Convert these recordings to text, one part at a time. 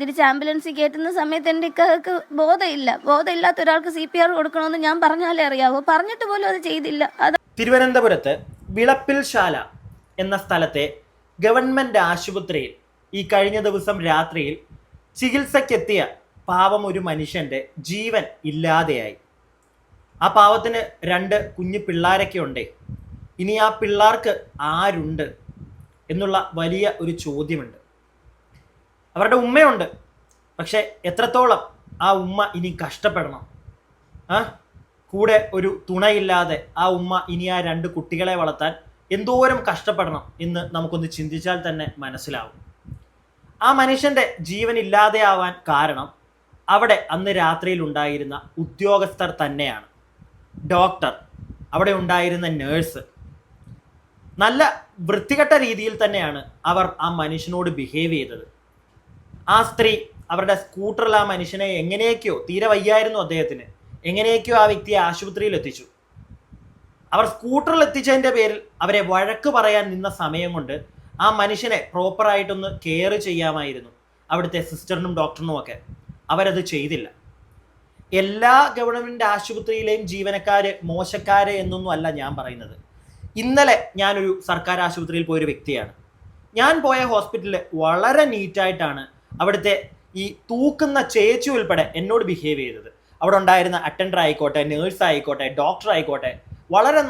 തിരിച്ച് ആംബുലൻസിൽ കയറ്റുന്ന സമയത്ത് എൻ്റെ ഇക്കക്ക് ബോധമില്ലാത്ത ഒരാൾക്ക് CPR കൊടുക്കണമെന്ന് ഞാൻ പറഞ്ഞാലേ അറിയാവൂ. പറഞ്ഞിട്ട് പോലും അത് ചെയ്തില്ല. തിരുവനന്തപുരത്ത് വിളപ്പിൽശാല എന്ന സ്ഥലത്തെ ഗവൺമെൻറ് ആശുപത്രിയിൽ ഈ കഴിഞ്ഞ ദിവസം രാത്രിയിൽ ചികിത്സയ്ക്കെത്തിയ പാവം ഒരു മനുഷ്യൻ്റെ ജീവൻ ഇല്ലാതെയായി. ആ പാവത്തിന് 2 കുഞ്ഞു പിള്ളേരൊക്കെ ഉണ്ട്. ഇനി ആ പിള്ളേർക്ക് ആരുണ്ട് എന്നുള്ള വലിയ ഒരു ചോദ്യമുണ്ട്. അവരുടെ ഉമ്മയുണ്ട്, പക്ഷെ എത്രത്തോളം ആ ഉമ്മ ഇനി കഷ്ടപ്പെടണം? കൂടെ ഒരു തുണയില്ലാതെ ആ ഉമ്മ ഇനി ആ 2 കുട്ടികളെ വളർത്താൻ എന്തോരം കഷ്ടപ്പെടണം എന്ന് നമുക്കൊന്ന് ചിന്തിച്ചാൽ തന്നെ മനസ്സിലാവും. ആ മനുഷ്യൻ്റെ ജീവൻ ഇല്ലാതെയാവാൻ കാരണം അവിടെ അന്ന് രാത്രിയിൽ ഉണ്ടായിരുന്ന ഉദ്യോഗസ്ഥർ തന്നെയാണ്. ഡോക്ടർ, അവിടെ ഉണ്ടായിരുന്ന നേഴ്സ്, നല്ല വൃത്തികെട്ട രീതിയിൽ തന്നെയാണ് അവർ ആ മനുഷ്യനോട് ബിഹേവ് ചെയ്തത്. ആ സ്ത്രീ അവരുടെ സ്കൂട്ടറിൽ ആ മനുഷ്യനെ എങ്ങനെയൊക്കെയോ, തീരെ വയ്യായിരുന്നു അദ്ദേഹത്തിന്, എങ്ങനെയൊക്കെയോ ആ വ്യക്തിയെ ആശുപത്രിയിൽ എത്തിച്ചു. അവർ സ്കൂട്ടറിൽ എത്തിച്ചതിൻ്റെ പേരിൽ അവരെ വഴക്ക് പറയാൻ നിന്ന സമയം കൊണ്ട് ആ മനുഷ്യനെ പ്രോപ്പറായിട്ടൊന്ന് കെയർ ചെയ്യാമായിരുന്നു അവിടുത്തെ സിസ്റ്ററിനും ഡോക്ടറിനും ഒക്കെ. അവരത് ചെയ്തില്ല. എല്ലാ ഗവൺമെൻറ് ആശുപത്രിയിലെയും ജീവനക്കാർ മോശക്കാർ എന്നൊന്നും അല്ല ഞാൻ പറയുന്നത്. ഇന്നലെ ഞാനൊരു സർക്കാർ ആശുപത്രിയിൽ പോയൊരു വ്യക്തിയാണ്. ഞാൻ പോയ ഹോസ്പിറ്റലിൽ വളരെ നീറ്റായിട്ടാണ് അവിടുത്തെ ഈ തൂക്കുന്ന ചേച്ചി ഉൾപ്പെടെ എന്നോട് ബിഹേവ് ചെയ്തത്. അവിടെ ഉണ്ടായിരുന്ന അറ്റൻഡർ ആയിക്കോട്ടെ, നേഴ്സ് ആയിക്കോട്ടെ, ഡോക്ടർ ആയിക്കോട്ടെ, വളരെ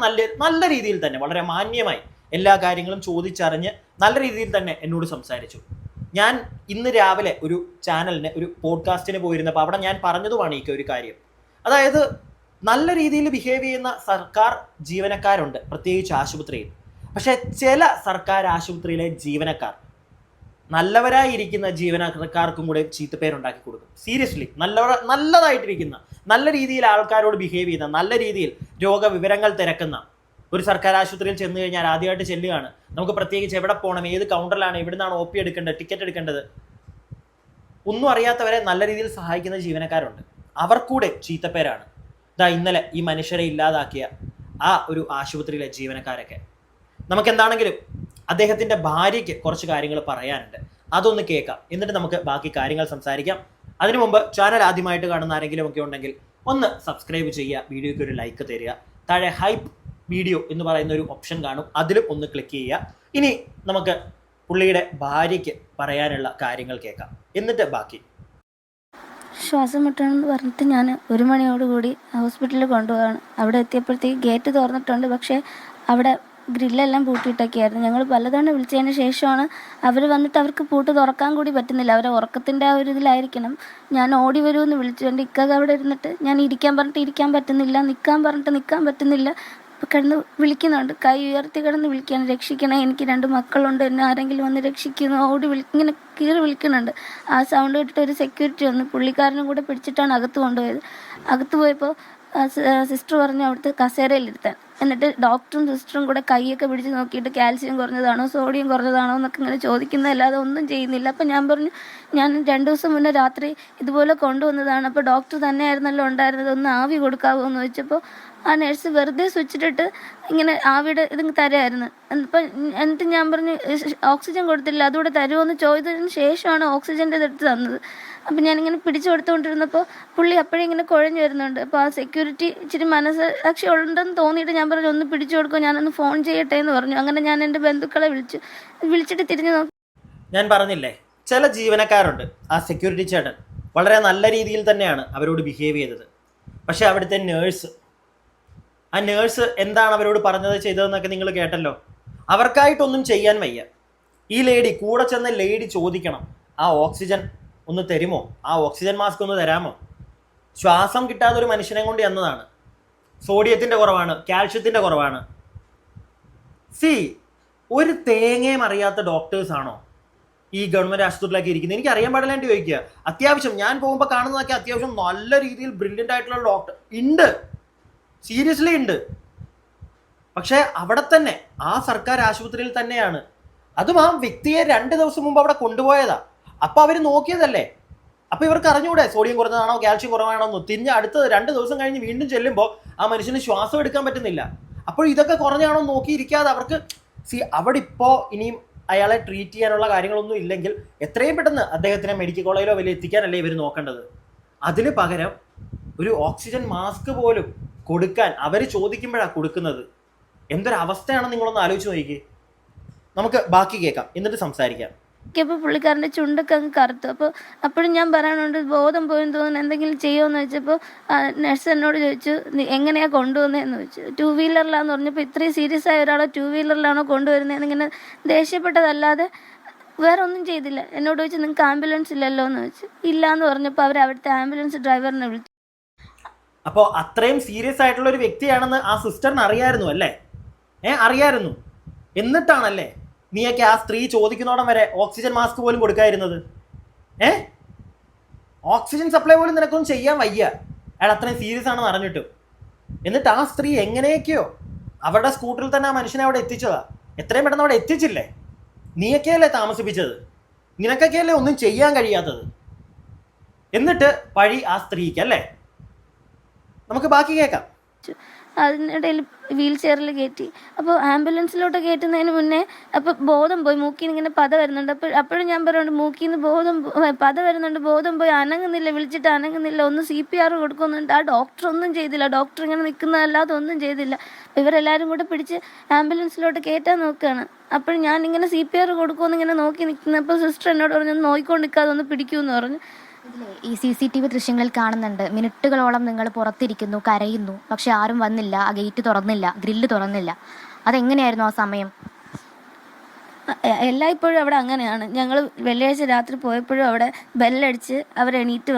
നല്ല രീതിയിൽ തന്നെ, വളരെ മാന്യമായി എല്ലാ കാര്യങ്ങളും ചോദിച്ചറിഞ്ഞ് നല്ല രീതിയിൽ തന്നെ എന്നോട് സംസാരിച്ചു. ഞാൻ ഇന്ന് രാവിലെ ഒരു ചാനലിന്, ഒരു പോഡ്കാസ്റ്റിന് പോയിരുന്നപ്പോൾ അവിടെ ഞാൻ പറഞ്ഞതുമാണ് ഈ ഒരു കാര്യം. അതായത് നല്ല രീതിയിൽ ബിഹേവ് ചെയ്യുന്ന സർക്കാർ ജീവനക്കാരുണ്ട്, പ്രത്യേകിച്ച് ആശുപത്രിയിൽ. പക്ഷേ ചില സർക്കാർ ആശുപത്രിയിലെ ജീവനക്കാർ നല്ലവരായിരിക്കുന്ന ജീവനക്കാർക്കും കൂടെ ചീത്തപ്പേരുണ്ടാക്കി കൊടുക്കും. സീരിയസ്ലി, നല്ലതായിട്ടിരിക്കുന്ന, നല്ല രീതിയിൽ ആൾക്കാരോട് ബിഹേവ് ചെയ്യുന്ന, നല്ല രീതിയിൽ രോഗവിവരങ്ങൾ തിരക്കുന്ന ഒരു സർക്കാർ ആശുപത്രിയിൽ ചെന്ന് കഴിഞ്ഞാൽ ആദ്യമായിട്ട് ചെല്ലുകയാണ്. നമുക്ക് പ്രത്യേകിച്ച് എവിടെ പോകണം, ഏത് കൗണ്ടറിലാണ്, എവിടെ നിന്നാണ് OP എടുക്കേണ്ടത്, ടിക്കറ്റ് എടുക്കേണ്ടത്, ഒന്നും അറിയാത്തവരെ നല്ല രീതിയിൽ സഹായിക്കുന്ന ജീവനക്കാരുണ്ട്. അവർക്കൂടെ ചീത്തപ്പേരാണ്. ഇന്നലെ ഈ മനുഷ്യരെ ഇല്ലാതാക്കിയ ആ ഒരു ആശുപത്രിയിലെ ജീവനക്കാരൊക്കെ. നമുക്കെന്താണെങ്കിലും അദ്ദേഹത്തിൻ്റെ ഭാര്യയ്ക്ക് കുറച്ച് കാര്യങ്ങൾ പറയാനുണ്ട്, അതൊന്ന് കേൾക്കാം. എന്നിട്ട് നമുക്ക് ബാക്കി കാര്യങ്ങൾ സംസാരിക്കാം. അതിനു മുമ്പ് ചാനൽ ആദ്യമായിട്ട് കാണുന്ന ആരെങ്കിലും ഒക്കെ ഉണ്ടെങ്കിൽ ഒന്ന് സബ്സ്ക്രൈബ് ചെയ്യുക, വീഡിയോയ്ക്ക് ഒരു ലൈക്ക് തരിക. താഴെ ഹൈപ്പ് വീഡിയോ എന്ന് പറയുന്ന ഒരു ഓപ്ഷൻ കാണും, അതിലും ഒന്ന് ക്ലിക്ക് ചെയ്യുക. ഇനി നമുക്ക് പുള്ളിയുടെ ഭാര്യയ്ക്ക് പറയാനുള്ള കാര്യങ്ങൾ കേൾക്കാം, എന്നിട്ട് ബാക്കി. ശ്വാസം മുട്ടണമെന്ന് പറഞ്ഞിട്ട് ഞാൻ 1 മണിയോടുകൂടി ഹോസ്പിറ്റലിൽ കൊണ്ടുപോവാണ്. അവിടെ എത്തിയപ്പോഴത്തേക്ക് ഗേറ്റ് തുറന്നിട്ടുണ്ട്, പക്ഷേ അവിടെ ഗ്രില്ലെല്ലാം പൂട്ടിയിട്ടൊക്കെയായിരുന്നു. ഞങ്ങൾ പലതവണ വിളിച്ചതിന് ശേഷമാണ് അവർ വന്നിട്ട്, അവർക്ക് പൂട്ട് തുറക്കാൻ കൂടി പറ്റുന്നില്ല. അവരെ ഉറക്കത്തിൻ്റെ ആ ഒരു ഇതിലായിരിക്കണം. ഞാൻ ഓടി വരുമെന്ന് വിളിച്ചു. എൻ്റെ ഇക്കക അവിടെ ഇരുന്നിട്ട് ഞാൻ ഇരിക്കാൻ പറഞ്ഞിട്ട് ഇരിക്കാൻ പറ്റുന്നില്ല, നിൽക്കാൻ പറഞ്ഞിട്ട് നിൽക്കാൻ പറ്റുന്നില്ല. കിടന്ന് വിളിക്കുന്നുണ്ട്, കൈ ഉയർത്തി കിടന്ന് വിളിക്കുകയാണ്, രക്ഷിക്കണേ, എനിക്ക് 2 മക്കളുണ്ട്, എന്നെ ആരെങ്കിലും വന്ന് രക്ഷിക്കുന്നു, ഓടി ഇങ്ങനെ കീറി വിളിക്കുന്നുണ്ട്. ആ സൗണ്ട് കേട്ടിട്ട് ഒരു സെക്യൂരിറ്റി വന്നു, പുള്ളിക്കാരനും കൂടെ പിടിച്ചിട്ടാണ് അകത്ത് കൊണ്ടുപോയത്. അകത്ത് പോയപ്പോൾ സിസ്റ്റർ പറഞ്ഞു അവിടുത്തെ കസേരയിലിരുത്താൻ. എന്നിട്ട് ഡോക്ടറും സിസ്റ്ററും കൂടെ കൈയൊക്കെ പിടിച്ച് നോക്കിയിട്ട് കാൽസ്യം കുറഞ്ഞതാണോ സോഡിയം കുറഞ്ഞതാണോ എന്നൊക്കെ ഇങ്ങനെ ചോദിക്കുന്നതല്ലാതെ ഒന്നും ചെയ്യുന്നില്ല. അപ്പം ഞാൻ പറഞ്ഞു, ഞാൻ 2 ദിവസം മുന്നേ രാത്രി ഇതുപോലെ കൊണ്ടുവന്നതാണ്, അപ്പോൾ ഡോക്ടർ തന്നെയായിരുന്നല്ലോ ഉണ്ടായിരുന്നത്, ഒന്ന് ആവി കൊടുക്കാവോ എന്ന് ചോദിച്ചപ്പോൾ ആ നഴ്സ് വെറുതെ സ്വിച്ചിട്ടിട്ട് ഇങ്ങനെ ആവിയുടെ ഇതിങ്ങ് തരുമായിരുന്നു. അപ്പം എന്നിട്ട് ഞാൻ പറഞ്ഞു ഓക്സിജൻ കൊടുത്തില്ല, അതുകൂടെ തരുമോ എന്ന് ചോദിച്ചതിന് ശേഷമാണ് ഓക്സിജൻ്റെ ഇതെടുത്ത് തന്നത്. അപ്പം ഞാനിങ്ങനെ പിടിച്ചു കൊടുത്തുകൊണ്ടിരുന്നപ്പോൾ പുള്ളി അപ്പോഴേ ഇങ്ങനെ കുഴഞ്ഞു വരുന്നുണ്ട്. അപ്പോൾ ആ സെക്യൂരിറ്റി ഇച്ചിരി മനസ്സാക്ഷി ഉണ്ടെന്ന് തോന്നിയിട്ട് ഞാൻ പറഞ്ഞു ഒന്ന് പിടിച്ചു കൊടുക്കുമോ, ഞാനൊന്ന് ഫോൺ ചെയ്യട്ടെ എന്ന് പറഞ്ഞു. അങ്ങനെ ഞാൻ എൻ്റെ ബന്ധുക്കളെ വിളിച്ചിട്ട് തിരിഞ്ഞു നോക്കി. ഞാൻ പറഞ്ഞില്ലേ, ചില ജീവനക്കാരുണ്ട്, ആ സെക്യൂരിറ്റി ചേട്ടൻ വളരെ നല്ല രീതിയിൽ തന്നെയാണ് അവരോട് ബിഹേവ് ചെയ്തത്. പക്ഷേ അവിടുത്തെ ആ നേഴ്സ് എന്താണ് അവരോട് പറഞ്ഞത് ചെയ്തതെന്നൊക്കെ നിങ്ങൾ കേട്ടല്ലോ. അവർക്കായിട്ടൊന്നും ചെയ്യാൻ വയ്യ. ഈ ലേഡി, കൂടെ ചെന്ന ലേഡി ചോദിക്കണം, ആ ഓക്സിജൻ ഒന്ന് തരുമോ, ആ ഓക്സിജൻ മാസ്ക് ഒന്ന് തരാമോ? ശ്വാസം കിട്ടാതെ ഒരു മനുഷ്യനെ കൊണ്ട് എന്നതാണ്. സോഡിയത്തിൻ്റെ കുറവാണ്, കാൽഷ്യത്തിൻ്റെ കുറവാണ്. ഒരു തേങ്ങയും അറിയാത്ത ഡോക്ടേഴ്സാണോ ഈ ഗവൺമെൻറ് ആശുപത്രിയിലൊക്കെ ഇരിക്കുന്നത്? എനിക്ക് അറിയാൻ പാടില്ലാണ്ട് ചോദിക്കുക. അത്യാവശ്യം ഞാൻ പോകുമ്പോൾ കാണുന്നതൊക്കെ അത്യാവശ്യം നല്ല രീതിയിൽ ബ്രില്യൻ്റ് ആയിട്ടുള്ള ഡോക്ടർ ഉണ്ട്, സീരിയസ്ലി ഉണ്ട്. പക്ഷേ അവിടെ തന്നെ, ആ സർക്കാർ ആശുപത്രിയിൽ തന്നെയാണ്. അതും ആ വ്യക്തിയെ 2 ദിവസം മുമ്പ് അവിടെ കൊണ്ടുപോയതാ. അപ്പോൾ അവർ നോക്കിയതല്ലേ. അപ്പോൾ ഇവർക്ക് അറിഞ്ഞൂടെ സോഡിയം കുറഞ്ഞതാണോ കാൽഷ്യം കുറവാണോ എന്ന്? തിരിഞ്ഞ് അടുത്ത 2 ദിവസം കഴിഞ്ഞ് വീണ്ടും ചെല്ലുമ്പോൾ ആ മനുഷ്യന് ശ്വാസം എടുക്കാൻ പറ്റുന്നില്ല. അപ്പോൾ ഇതൊക്കെ കുറഞ്ഞാണോ നോക്കിയിരിക്കാതെ അവർക്ക് അവിടെ ഇപ്പോൾ ഇനിയും അയാളെ ട്രീറ്റ് ചെയ്യാനുള്ള കാര്യങ്ങളൊന്നും ഇല്ലെങ്കിൽ എത്രയും പെട്ടെന്ന് അദ്ദേഹത്തിനെ മെഡിക്കൽ കോളേജിലോ വലിയ എത്തിക്കാനല്ലേ ഇവർ നോക്കേണ്ടത്. അതിന് പകരം ഒരു ഓക്സിജൻ മാസ്ക് പോലും കൊടുക്കാൻ അവർ ചോദിക്കുമ്പോഴാണ് കൊടുക്കുന്നത്. എന്തൊരവസ്ഥയാണ് നിങ്ങളൊന്ന് ആലോചിച്ച് നോക്കി. നമുക്ക് ബാക്കി കേൾക്കാം, എന്നിട്ട് സംസാരിക്കാം. അപ്പോൾ പുള്ളിക്കാരൻ്റെ ചുണ്ടൊക്കെ അങ്ങ് കറുത്തു. അപ്പോഴും ഞാൻ പറയാനുണ്ട് ബോധം പോയെന്ന് തോന്നുന്നു, എന്തെങ്കിലും ചെയ്യുമെന്ന് വെച്ചപ്പോൾ നഴ്സ് എന്നോട് ചോദിച്ചു എങ്ങനെയാണ് കൊണ്ടുവന്നതെന്ന് ചോദിച്ചു. 2 വീലറിലാന്ന് പറഞ്ഞപ്പോൾ ഇത്രയും സീരിയസ് ആയ ഒരാളെ 2 വീലറിലാണോ കൊണ്ടുവരുന്നതെന്ന് ഇങ്ങനെ ദേഷ്യപ്പെട്ടതല്ലാതെ വേറെ ഒന്നും ചെയ്തില്ല. എന്നോട് ചോദിച്ചു നിങ്ങൾക്ക് ആംബുലൻസ് ഇല്ലല്ലോ എന്ന് ചോദിച്ചു. ഇല്ലയെന്ന് പറഞ്ഞപ്പോൾ അവിടുത്തെ ആംബുലൻസ് ഡ്രൈവറിനെ വിളിച്ചു. അപ്പോൾ അത്രയും സീരിയസ് ആയിട്ടുള്ള ഒരു വ്യക്തിയാണെന്ന് ആ സിസ്റ്ററിന് അറിയായിരുന്നു അല്ലേ? അറിയായിരുന്നു. എന്നിട്ടാണല്ലേ നീയൊക്കെ ആ സ്ത്രീ ചോദിക്കുന്നോടം വരെ ഓക്സിജൻ മാസ്ക് പോലും കൊടുക്കാതിരുന്നത്? ഓക്സിജൻ സപ്ലൈ പോലും നിനക്കൊന്നും ചെയ്യാൻ വയ്യ, അയാൾ അത്രയും സീരിയസ് ആണെന്ന് അറിഞ്ഞിട്ടും. എന്നിട്ട് ആ സ്ത്രീ എങ്ങനെയൊക്കെയോ അവരുടെ സ്കൂട്ടറിൽ തന്നെ ആ മനുഷ്യനെ അവിടെ എത്തിച്ചതാ. എത്രയും പെട്ടെന്ന് അവിടെ എത്തിച്ചില്ലേ? നീയൊക്കെയല്ലേ താമസിപ്പിച്ചത്? നിനക്കൊക്കെയല്ലേ ഒന്നും ചെയ്യാൻ കഴിയാത്തത്? എന്നിട്ട് പഴി ആ സ്ത്രീക്ക് അല്ലേ? നമുക്ക് ബാക്കി കേൾക്കാം. അതിനിടയിൽ വീൽ ചെയറിൽ കയറ്റി. അപ്പോൾ ആംബുലൻസിലോട്ട് കയറ്റുന്നതിന് മുന്നേ അപ്പോൾ ബോധം പോയി, മൂക്കിൽ നിന്ന് ഇങ്ങനെ പത വരുന്നുണ്ട്. അപ്പോഴും ഞാൻ പറയുന്നുണ്ട് മൂക്കിൽ നിന്ന് പത വരുന്നുണ്ട്, ബോധം പോയി, അനങ്ങുന്നില്ല, വിളിച്ചിട്ട് അനങ്ങുന്നില്ല, ഒന്ന് CPR കൊടുക്കുന്നുണ്ട്. ആ ഡോക്ടർ ഒന്നും ചെയ്തില്ല. ഡോക്ടർ ഇങ്ങനെ നിൽക്കുന്നതല്ലാതെ ഒന്നും ചെയ്തില്ല. ഇവരെല്ലാവരും കൂടെ പിടിച്ച് ആംബുലൻസിലോട്ട് കയറ്റാൻ നോക്കുകയാണ്. അപ്പോൾ ഞാനിങ്ങനെ CPR കൊടുക്കുമെന്ന് ഇങ്ങനെ നോക്കി നിൽക്കുന്നപ്പോൾ സിസ്റ്റർ എന്നോട് പറഞ്ഞു ഒന്ന് നോക്കിക്കൊണ്ട് നിൽക്കാതെ ഒന്ന് പിടിക്കുമെന്ന് പറഞ്ഞു. ഈ CCTV ദൃശ്യങ്ങളിൽ കാണുന്നുണ്ട്, മിനിറ്റുകളോളം നിങ്ങൾ പുറത്തിരിക്കുന്നു, കരയുന്നു, പക്ഷെ ആരും വന്നില്ല, ആ ഗേറ്റ് തുറന്നില്ല, ഗ്രില്ല് തുറന്നില്ല. അതെങ്ങനെയായിരുന്നു ആ സമയം? എല്ലായ്പ്പോഴും അവിടെ അങ്ങനെയാണ്. ഞങ്ങൾ വെള്ളിയാഴ്ച രാത്രി പോയപ്പോഴും അവിടെ ബെല്ലടിച്ച് അവരെണീറ്റ്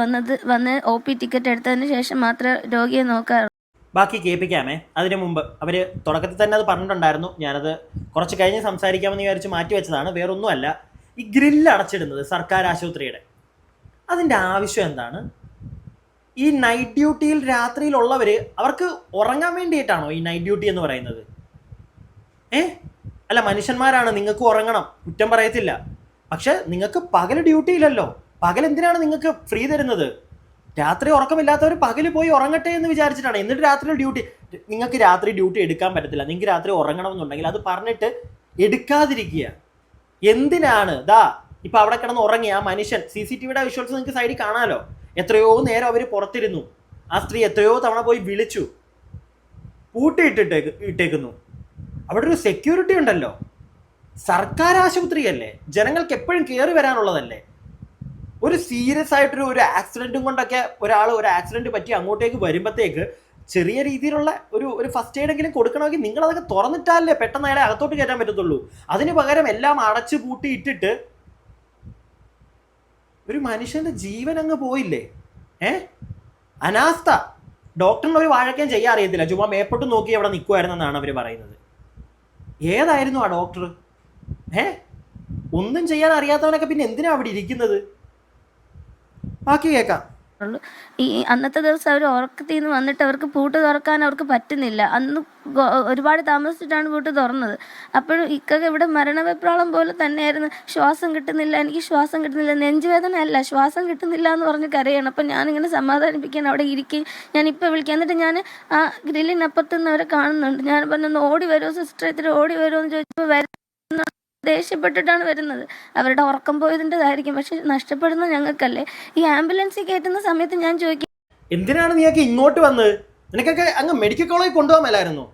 വന്ന് OP ടിക്കറ്റ് എടുത്തതിന് ശേഷം മാത്രമേ രോഗിയെ നോക്കാറുള്ളൂ. ബാക്കി കേൾപ്പിക്കാമേ. അതിനു മുമ്പ് അവർ തുടക്കത്തിൽ തന്നെ അത് പറഞ്ഞിട്ടുണ്ടായിരുന്നു. ഞാനത് കുറച്ച് കഴിഞ്ഞ് സംസാരിക്കാമെന്ന് വിചാരിച്ച് മാറ്റി വെച്ചതാണ്. വേറൊന്നുമല്ല, ഈ ഗ്രില്ല് അടച്ചിടുന്നത് സർക്കാർ ആശുപത്രിയുടെ അതിൻ്റെ ആവശ്യം എന്താണ്? ഈ നൈറ്റ് ഡ്യൂട്ടിയിൽ രാത്രിയിലുള്ളവർ അവർക്ക് ഉറങ്ങാൻ വേണ്ടിയിട്ടാണോ ഈ നൈറ്റ് ഡ്യൂട്ടി എന്ന് പറയുന്നത്? അല്ല, മനുഷ്യന്മാരാണ്, നിങ്ങൾക്ക് ഉറങ്ങണം, കുറ്റം പറയത്തില്ല. പക്ഷെ നിങ്ങൾക്ക് പകൽ ഡ്യൂട്ടി ഇല്ലല്ലോ. പകൽ എന്തിനാണ് നിങ്ങൾക്ക് ഫ്രീ തരുന്നത്? രാത്രി ഉറക്കമില്ലാത്തവർ പകൽ പോയി ഉറങ്ങട്ടെ എന്ന് വിചാരിച്ചിട്ടാണ്. എന്നിട്ട് രാത്രി ഡ്യൂട്ടി, നിങ്ങൾക്ക് രാത്രി ഡ്യൂട്ടി എടുക്കാൻ പറ്റത്തില്ല, നിങ്ങൾക്ക് രാത്രി ഉറങ്ങണമെന്നുണ്ടെങ്കിൽ അത് പറഞ്ഞിട്ട് എടുക്കാതിരിക്കുക. എന്തിനാണ്? ഇപ്പം അവിടെ കിടന്ന് ഉറങ്ങി ആ മനുഷ്യൻ, CCTVയുടെ വിഷ്വൽസ് നിങ്ങൾക്ക് സൈഡിൽ കാണാമല്ലോ. എത്രയോ നേരം അവർ പുറത്തിരുന്നു. ആ സ്ത്രീ എത്രയോ തവണ പോയി വിളിച്ചു, ഇട്ടേക്കുന്നു. അവിടെ ഒരു സെക്യൂരിറ്റി ഉണ്ടല്ലോ. സർക്കാർ ആശുപത്രിയല്ലേ, ജനങ്ങൾക്ക് എപ്പോഴും കയറി വരാനുള്ളതല്ലേ. ഒരു സീരിയസ് ആയിട്ടൊരു ആക്സിഡൻറ്റും കൊണ്ടൊക്കെ ഒരു ആക്സിഡൻറ്റ് പറ്റി അങ്ങോട്ടേക്ക് വരുമ്പോഴത്തേക്ക് ചെറിയ രീതിയിലുള്ള ഒരു ഫസ്റ്റ് എയ്ഡെങ്കിലും കൊടുക്കണമെങ്കിൽ നിങ്ങളതൊക്കെ തുറന്നിട്ടാലേ പെട്ടെന്ന് അയാളെ അകത്തോട്ട് കയറ്റാൻ പറ്റത്തുള്ളൂ. അതിന് പകരം എല്ലാം അടച്ചു പൂട്ടി ഇട്ടിട്ട് ഒരു മനുഷ്യൻ്റെ ജീവൻ അങ്ങ് പോയില്ലേ. അനാസ്ഥ. ഡോക്ടറിന് ഒരു വാഴക്കാൻ ചെയ്യാൻ അറിയത്തില്ല, ചുമ്മാ മേപ്പോട്ട് നോക്കി അവിടെ നിൽക്കുമായിരുന്നെന്നാണ് അവർ പറയുന്നത്. ഏതായിരുന്നു ആ ഡോക്ടർ? ഒന്നും ചെയ്യാൻ അറിയാത്തവനൊക്കെ പിന്നെ എന്തിനാ അവിടെ ഇരിക്കുന്നത്? ബാക്കി കേൾക്കാം. ഈ അന്നത്തെ ദിവസം അവർ ഉറക്കത്തിൽ നിന്ന് വന്നിട്ട് അവർക്ക് പൂട്ട് തുറക്കാൻ അവർക്ക് പറ്റുന്നില്ല. അന്ന് ഒരുപാട് താമസിച്ചിട്ടാണ് പൂട്ട് തുറന്നത്. അപ്പോഴും ഇക്കൊക്കെ ഇവിടെ മരണവെപ്രാളം പോലെ തന്നെയായിരുന്നു. ശ്വാസം കിട്ടുന്നില്ല, എനിക്ക് ശ്വാസം കിട്ടുന്നില്ല, നെഞ്ചുവേദന അല്ല, ശ്വാസം കിട്ടുന്നില്ല എന്ന് പറഞ്ഞ് കരയാണ്. അപ്പം ഞാനിങ്ങനെ സമാധാനിപ്പിക്കാൻ അവിടെ ഇരിക്കും, ഞാനിപ്പോൾ വിളിക്കാം. എന്നിട്ട് ഞാൻ ആ ഗ്രില്ലിനപ്പുറത്ത് നിന്ന് അവരെ കാണുന്നുണ്ട്. ഞാൻ പറഞ്ഞു ഓടി വരുമോ സിസ്റ്റർ, ഇത്തിരി ഓടി വരുമോ എന്ന് ചോദിച്ചപ്പോൾ വരുന്ന ദേഷ്യപ്പെട്ടിട്ടാണ് വരുന്നത്. അവരുടെ ഉറക്കം പോയതിൻ്റെതായിരിക്കും, പക്ഷെ നഷ്ടപ്പെടുന്നത് ഞങ്ങൾക്കല്ലേ. ഈ ആംബുലൻസിൽ കയറ്റുന്ന സമയത്ത് ഞാൻ ചോദിക്കും എന്തിനാണ് നീയൊക്കെ ഇങ്ങോട്ട് വന്നത്? നിനക്കൊക്കെ അങ്ങ് മെഡിക്കൽ കോളേജിൽ കൊണ്ടുപോകാൻ മേലായിരുന്നു.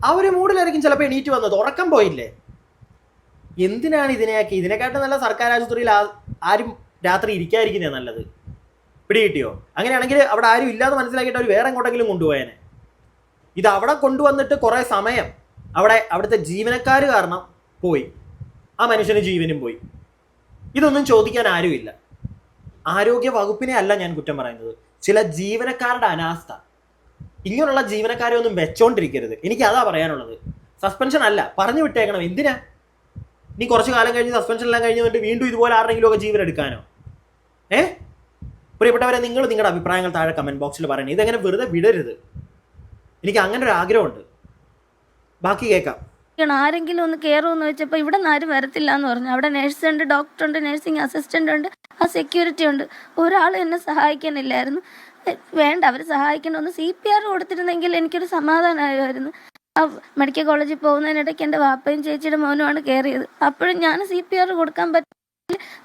ആ ഒരു മൂഡിലായിരിക്കും ചിലപ്പോൾ എണീറ്റ് വന്നത്, ഉറക്കം പോയില്ലേ. എന്തിനാണ് ഇതിനെക്കാട്ടും നല്ല സർക്കാർ ആശുപത്രിയിൽ ആരും രാത്രി ഇരിക്കാതിരിക്കുന്നതാണ് നല്ലത്. പിടികിട്ടിയോ? അങ്ങനെയാണെങ്കിൽ അവിടെ ആരും ഇല്ലാതെ മനസ്സിലാക്കിയിട്ട് അവർ വേറെ എങ്ങോട്ടെങ്കിലും കൊണ്ടുപോയേനെ. ഇത് അവിടെ കൊണ്ടുവന്നിട്ട് കുറേ സമയം അവിടുത്തെ ജീവനക്കാർ കാരണം പോയി, ആ മനുഷ്യന് ജീവനും പോയി. ഇതൊന്നും ചോദിക്കാൻ ആരുമില്ല. ആരോഗ്യ വകുപ്പിനെ അല്ല ഞാൻ കുറ്റം പറയുന്നത്, ചില ജീവനക്കാരുടെ അനാസ്ഥ. ഇങ്ങനെയുള്ള ജീവനക്കാരെ ഒന്നും വെച്ചോണ്ടിരിക്കരുത്, എനിക്ക് അതാ പറയാനുള്ളത്. സസ്പെൻഷൻ അല്ല, പറഞ്ഞു വിട്ടേക്കണം. എന്തിനാ നീ കുറച്ച് കാലം കഴിഞ്ഞ് സസ്പെൻഷൻ എല്ലാം കഴിഞ്ഞ് വന്നിട്ട് വീണ്ടും ഇതുപോലെ ആരെങ്കിലും ഒക്കെ ജീവൻ എടുക്കാനോ? പ്രിയപ്പെട്ടവരെ, നിങ്ങൾ നിങ്ങളുടെ അഭിപ്രായങ്ങൾ താഴെ കമൻറ്റ് ബോക്സിൽ പറയണേ. ഇതെങ്ങനെ വെറുതെ വിടരുത്, എനിക്ക് അങ്ങനെ ഒരു ആഗ്രഹമുണ്ട്. ബാക്കി കേൾക്കാം. ആരെങ്കിലും ഒന്ന് കയറുമെന്ന് വെച്ചപ്പോൾ ഇവിടെ നിന്ന് ആരും വരത്തില്ല എന്ന് പറഞ്ഞു. അവിടെ നേഴ്സുണ്ട്, ഡോക്ടറുണ്ട്, നഴ്സിംഗ് അസിസ്റ്റൻ്റ് ഉണ്ട്, ആ സെക്യൂരിറ്റി ഉണ്ട്. ഒരാൾ എന്നെ സഹായിക്കാനില്ലായിരുന്നു. വേണ്ട, അവർ സഹായിക്കേണ്ട, ഒന്ന് CPR കൊടുത്തിരുന്നെങ്കിൽ എനിക്കൊരു സമാധാനമായിരുന്നു. ആ മെഡിക്കൽ കോളേജിൽ പോകുന്നതിനിടയ്ക്ക് എൻ്റെ വാപ്പയും ചേച്ചിയുടെ മോനുമാണ് കയറിയത്. അപ്പോഴും ഞാൻ CPR കൊടുക്കാൻ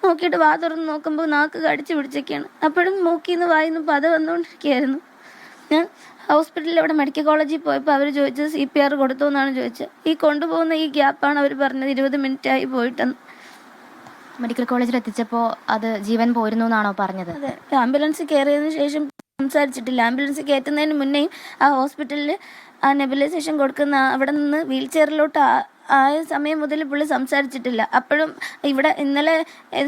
നോക്കിയിട്ട് വാ തുറന്ന് നോക്കുമ്പോൾ നാക്ക് കടിച്ചു പിടിച്ചൊക്കെയാണ്. അപ്പോഴും മൂക്കിൽ നിന്ന് വായിന്ന് പത വന്നുകൊണ്ടിരിക്കുകയായിരുന്നു. ഞാൻ ഹോസ്പിറ്റലിൽ ഇവിടെ മെഡിക്കൽ കോളേജിൽ പോയപ്പോൾ അവർ ചോദിച്ചത് CPR കൊടുത്തു എന്നാണ് ചോദിച്ചത്. ഈ കൊണ്ടുപോകുന്ന ഈ ഗ്യാപ്പാണ് അവർ പറഞ്ഞത് 20 മിനിറ്റ് ആയി പോയിട്ടെന്ന്. മെഡിക്കൽ കോളേജിൽ എത്തിച്ചപ്പോൾ അത് ജീവൻ പോയിരുന്നു എന്നാണോ പറഞ്ഞത്? അതെ, ആംബുലൻസിൽ കയറിയതിന് ശേഷം സംസാരിച്ചിട്ടില്ല. ആംബുലൻസിൽ കയറ്റുന്നതിന് മുന്നേയും ആ ഹോസ്പിറ്റലിൽ ആ നെബുലൈസേഷൻ കൊടുക്കുന്ന അവിടെ നിന്ന് വീൽ ചെയറിലോട്ട് ആയ സമയം മുതൽ പുള്ളി സംസാരിച്ചിട്ടില്ല. അപ്പോഴും ഇവിടെ ഇന്നലെ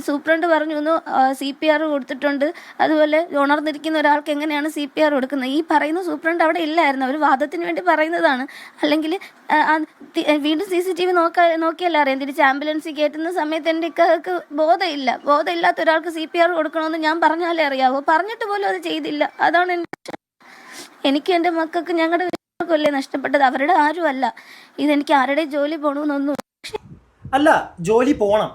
സൂപ്രണ്ട് പറഞ്ഞു CPR കൊടുത്തിട്ടുണ്ട്, അതുപോലെ ഉണർന്നിരിക്കുന്ന ഒരാൾക്ക് എങ്ങനെയാണ് CPR കൊടുക്കുന്നത്. ഈ പറയുന്ന സൂപ്രണ്ട് അവിടെ ഇല്ലായിരുന്നു, അവർ വാദത്തിന് വേണ്ടി പറയുന്നതാണ്. അല്ലെങ്കിൽ വീണ്ടും CCTV നോക്കിയല്ല അറിയാം. തിരിച്ച് ആംബുലൻസിൽ കയറ്റുന്ന സമയത്ത് എൻ്റെ ഇക്കാക്ക് ബോധമില്ലാത്ത ഒരാൾക്ക് CPR കൊടുക്കണമെന്ന് ഞാൻ പറഞ്ഞാലേ അറിയാവോ. പറഞ്ഞിട്ട് പോലും അത് ചെയ്തില്ല. അതാണ് എനിക്ക് എൻ്റെ മക്കൾക്ക് ഞങ്ങളുടെ കൊല്ലേ നഷ്ടപ്പെട്ടത്. അവരുടെ ആരുമല്ല, ഇതെനിക്ക് ആരുടെയും ജോലി പോകണമെന്നൊന്നും അല്ല. ജോലി പോകണം,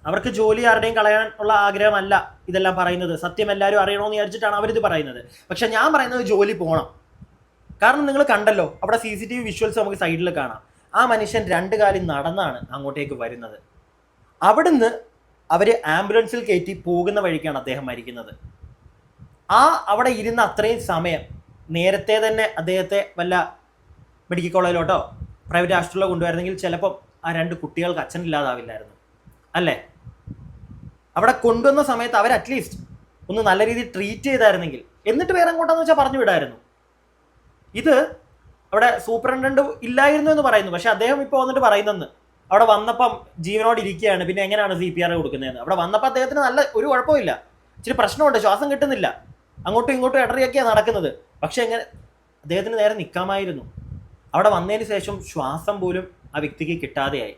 അവർക്ക് ജോലി ആരുടെയും കളയാൻ ഉള്ള ആഗ്രഹമല്ല ഇതെല്ലാം പറയുന്നത്. സത്യം എല്ലാവരും അറിയണമെന്ന് വിചാരിച്ചിട്ടാണ് അവരിത് പറയുന്നത്. പക്ഷെ ഞാൻ പറയുന്നത് ജോലി പോകണം. കാരണം നിങ്ങൾ കണ്ടല്ലോ, അവിടെ CCTV വിഷ്വൽസ് നമുക്ക് സൈഡിൽ കാണാം. ആ മനുഷ്യൻ 2 കാലിൽ നടന്നാണ് അങ്ങോട്ടേക്ക് വരുന്നത്. അവിടുന്ന് അവർ ആംബുലൻസിൽ കയറ്റി പോകുന്ന വഴിക്കാണ് അദ്ദേഹം മരിക്കുന്നത്. അവിടെ ഇരുന്ന അത്രയും സമയം നേരത്തെ തന്നെ അദ്ദേഹത്തെ വല്ല മെഡിക്കൽ കോളേജിലോട്ടോ പ്രൈവറ്റ് ഹോസ്പിറ്റലിലോ കൊണ്ടുവരുന്നെങ്കിൽ ചിലപ്പോൾ ആ 2 കുട്ടികൾക്ക് അച്ഛനില്ലാതാവില്ലായിരുന്നു അല്ലേ? അവിടെ കൊണ്ടുവന്ന സമയത്ത് അവർ അറ്റ്ലീസ്റ്റ് ഒന്ന് നല്ല രീതിയിൽ ട്രീറ്റ് ചെയ്തായിരുന്നെങ്കിൽ, എന്നിട്ട് വേറെ എങ്ങോട്ടാന്ന് വെച്ചാൽ പറഞ്ഞു വിടായിരുന്നു. ഇത് അവിടെ സൂപ്രണ്ടന്റ് ഇല്ലായിരുന്നു എന്ന് പറയുന്നു. പക്ഷെ അദ്ദേഹം ഇപ്പോൾ വന്നിട്ട് പറയുന്നെന്ന് അവിടെ വന്നപ്പം ജീവനോട് ഇരിക്കുകയാണ്, പിന്നെ എങ്ങനെയാണ് CPR കൊടുക്കുന്നതെന്ന്. അവിടെ വന്നപ്പോൾ അദ്ദേഹത്തിന് നല്ല ഒരു കുഴപ്പമില്ല, ഇച്ചിരി പ്രശ്നമുണ്ട്, ശ്വാസം കിട്ടുന്നില്ല, അങ്ങോട്ടും ഇങ്ങോട്ടും ഇടറിയൊക്കെയാണ് നടക്കുന്നത്. പക്ഷെ എങ്ങനെ അദ്ദേഹത്തിന് നേരെ നിൽക്കാമായിരുന്നു. അവിടെ വന്നതിന് ശേഷം ശ്വാസം പോലും ആ വ്യക്തിക്ക് കിട്ടാതെയായി.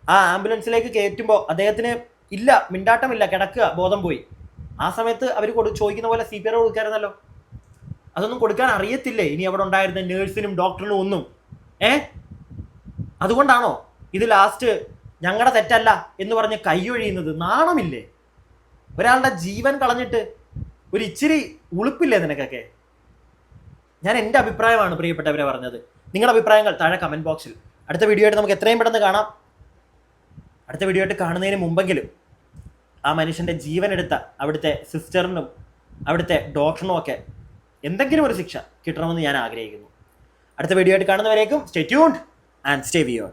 ആ ആംബുലൻസിലേക്ക് കയറ്റുമ്പോൾ അദ്ദേഹത്തിന് ഇല്ല, മിണ്ടാട്ടമില്ല, കിടക്കുക, ബോധം പോയി. ആ സമയത്ത് അവർ ചോദിക്കുന്ന പോലെ CPR കൊടുക്കാറുണ്ടല്ലോ. അതൊന്നും കൊടുക്കാൻ അറിയത്തില്ലേ ഇനി അവിടെ ഉണ്ടായിരുന്ന നേഴ്സിനും ഡോക്ടറിനും ഒന്നും? അതുകൊണ്ടാണോ ഇത് ലാസ്റ്റ് ഞങ്ങളുടെ തെറ്റല്ല എന്ന് പറഞ്ഞ് കൈയൊഴിയുന്നത്? നാണമില്ലേ? ഒരാളുടെ ജീവൻ കളഞ്ഞിട്ട് ഒരു ഇച്ചിരി ഉളുപ്പില്ലേ നിനക്കൊക്കെ? ഞാൻ എൻ്റെ അഭിപ്രായമാണ് പ്രിയപ്പെട്ടവരെ പറഞ്ഞത്. നിങ്ങളുടെ അഭിപ്രായങ്ങൾ താഴെ കമൻറ്റ് ബോക്സിൽ. അടുത്ത വീഡിയോ ആയിട്ട് നമുക്ക് എത്രയും പെട്ടെന്ന് കാണാം. അടുത്ത വീഡിയോ ആയിട്ട് കാണുന്നതിന് മുമ്പെങ്കിലും ആ മനുഷ്യൻ്റെ ജീവൻ എടുത്ത അവിടുത്തെ സിസ്റ്ററിനും അവിടുത്തെ ഡോക്ടറിനും ഒക്കെ എന്തെങ്കിലും ഒരു ശിക്ഷ കിട്ടണമെന്ന് ഞാൻ ആഗ്രഹിക്കുന്നു. അടുത്ത വീഡിയോ ആയിട്ട് കാണുന്നവരേക്കും സ്റ്റേ ട്യൂൺഡ് ആൻഡ് സ്റ്റേ വിയോർ.